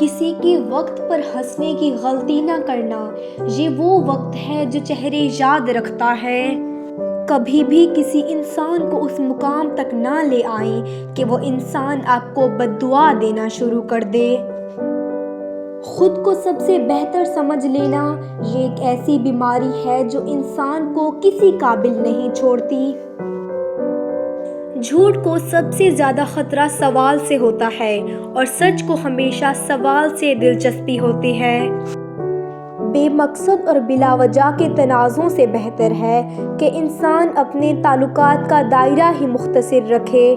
کسی کے وقت پر ہنسنے کی غلطی نہ کرنا، یہ وہ وقت ہے جو چہرے یاد رکھتا ہے۔ کبھی بھی کسی انسان کو اس مقام تک نہ لے آئیں کہ وہ انسان آپ کو بد دعا دینا شروع کر دے۔ خود کو سب سے بہتر سمجھ لینا یہ ایک ایسی بیماری ہے جو انسان کو کسی قابل نہیں چھوڑتی۔ جھوٹ کو سب سے زیادہ خطرہ سوال سے ہوتا ہے اور سچ کو ہمیشہ سوال سے دلچسپی ہوتی ہے۔ بے مقصد اور بلا وجہ کے تنازع سے بہتر ہے کہ انسان اپنے تعلقات کا دائرہ ہی مختصر رکھے۔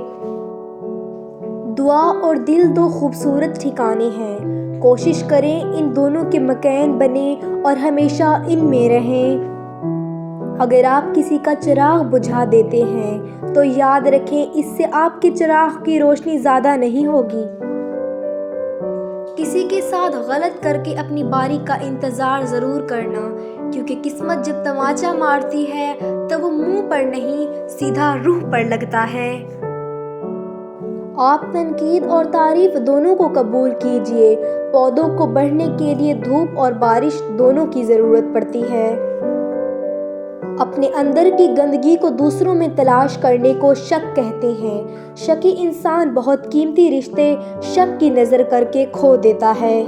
دعا اور دل دو خوبصورت ٹھکانے ہیں، کوشش کریں ان دونوں کے مکین بنیں اور ہمیشہ ان میں رہیں۔ اگر آپ کسی کا چراغ بجھا دیتے ہیں تو یاد رکھیں اس سے آپ کے چراغ کی روشنی زیادہ نہیں ہوگی۔ کسی کے ساتھ غلط کر کے اپنی باری کا انتظار ضرور کرنا، کیونکہ قسمت جب تماچا مارتی ہے تو وہ منہ پر نہیں سیدھا روح پر لگتا ہے۔ آپ تنقید اور تعریف دونوں کو قبول کیجیے۔ پودوں کو بڑھنے کے لیے دھوپ اور بارش دونوں کی ضرورت پڑتی ہے۔ اپنے اندر کی گندگی کو دوسروں میں تلاش کرنے کو شک کہتے ہیں۔ شکی انسان بہت قیمتی رشتے شک کی نظر کر کے کھو دیتا ہے۔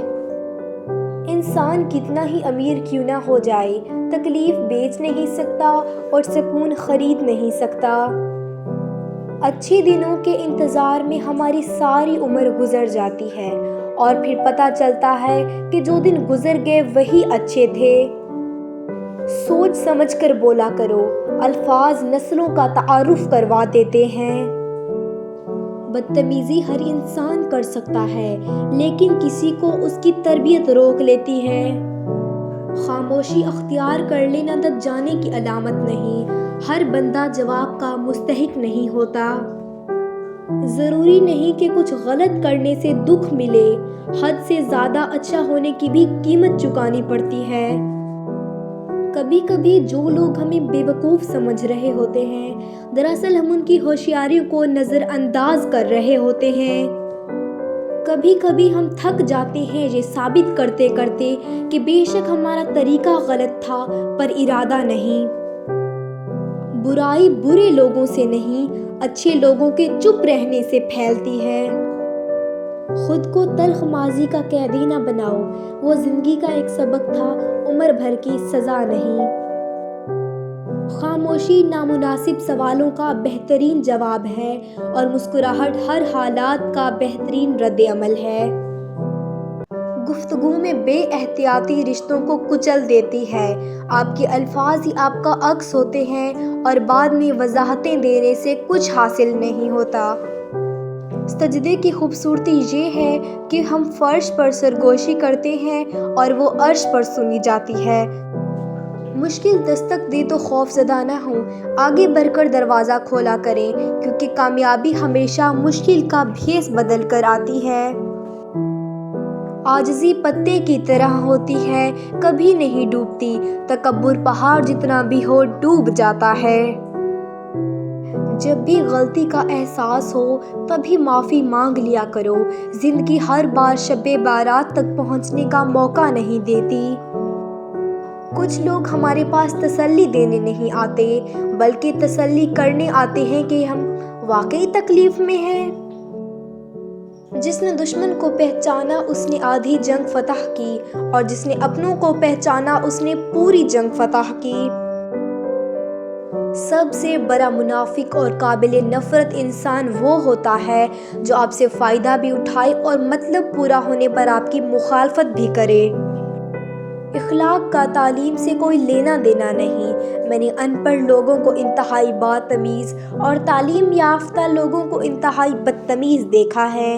انسان کتنا ہی امیر کیوں نہ ہو جائے، تکلیف بیچ نہیں سکتا اور سکون خرید نہیں سکتا۔ اچھے دنوں کے انتظار میں ہماری ساری عمر گزر جاتی ہے اور پھر پتہ چلتا ہے کہ جو دن گزر گئے وہی اچھے تھے۔ سوچ سمجھ کر بولا کرو، الفاظ نسلوں کا تعارف کروا دیتے ہیں۔ بدتمیزی ہر انسان کر سکتا ہے، لیکن کسی کو اس کی تربیت روک لیتی ہے۔ خاموشی اختیار کر لینا دب جانے کی علامت نہیں، ہر بندہ جواب کا مستحق نہیں ہوتا۔ ضروری نہیں کہ کچھ غلط کرنے سے دکھ ملے، حد سے زیادہ اچھا ہونے کی بھی قیمت چکانی پڑتی ہے۔ کبھی کبھی جو لوگ ہمیں بے وقوف سمجھ رہے ہوتے ہیں، دراصل ہم ان کی ہوشیاری کو نظر انداز کر رہے ہوتے ہیں۔ کبھی کبھی ہم تھک جاتے ہیں یہ ثابت کرتے کرتے کہ بے شک ہمارا طریقہ غلط تھا پر ارادہ نہیں۔ برائی برے لوگوں سے نہیں، اچھے لوگوں کے چپ رہنے سے پھیلتی ہے۔ خود کو تلخ ماضی کا قیدی نہ بناؤ، وہ زندگی کا ایک سبق تھا، عمر بھر کی سزا نہیں۔ خاموشی نامناسب سوالوں کا بہترین جواب ہے اور مسکراہٹ ہر حالات کا بہترین رد عمل ہے۔ گفتگو میں بے احتیاطی رشتوں کو کچل دیتی ہے۔ آپ کے الفاظ ہی آپ کا عکس ہوتے ہیں اور بعد میں وضاحتیں دینے سے کچھ حاصل نہیں ہوتا۔ سجدے کی خوبصورتی یہ ہے کہ ہم فرش پر سرگوشی کرتے ہیں اور وہ عرش پر سنی جاتی ہے۔ مشکل دستک دے تو خوف زدہ نہ ہوں، آگے بڑھ کر دروازہ کھولا کریں، کیونکہ کامیابی ہمیشہ مشکل کا بھیس بدل کر آتی ہے۔ عاجزی پتے کی طرح ہوتی ہے، کبھی نہیں ڈوبتی، تکبر پہاڑ جتنا بھی ہو ڈوب جاتا ہے۔ جب بھی غلطی کا احساس ہو تبھی معافی مانگ لیا کرو، زندگی ہر بار شب بارات تک پہنچنے کا موقع نہیں دیتی۔ کچھ لوگ ہمارے پاس تسلی دینے نہیں آتے، بلکہ تسلی کرنے آتے ہیں کہ ہم واقعی تکلیف میں ہیں۔ جس نے دشمن کو پہچانا اس نے آدھی جنگ فتح کی، اور جس نے اپنوں کو پہچانا اس نے پوری جنگ فتح کی۔ سب سے بڑا منافق اور قابل نفرت انسان وہ ہوتا ہے جو آپ سے فائدہ بھی اٹھائے اور مطلب پورا ہونے پر آپ کی مخالفت بھی کرے۔ اخلاق کا تعلیم سے کوئی لینا دینا نہیں۔ میں نے ان پڑھ لوگوں کو انتہائی بدتمیز اور تعلیم یافتہ لوگوں کو انتہائی بدتمیز دیکھا ہے۔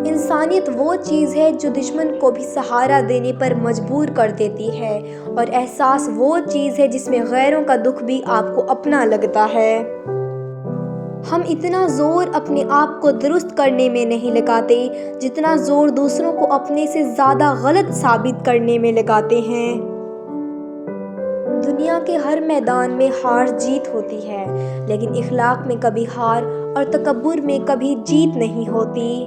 انسانیت وہ چیز ہے جو دشمن کو بھی سہارا دینے پر مجبور کر دیتی ہے، اور احساس وہ چیز ہے جس میں غیروں کا دکھ بھی آپ کو اپنا لگتا ہے۔ ہم اتنا زور اپنے آپ کو درست کرنے میں نہیں لگاتے جتنا زور دوسروں کو اپنے سے زیادہ غلط ثابت کرنے میں لگاتے ہیں۔ دنیا کے ہر میدان میں ہار جیت ہوتی ہے، لیکن اخلاق میں کبھی ہار اور تکبر میں کبھی جیت نہیں ہوتی۔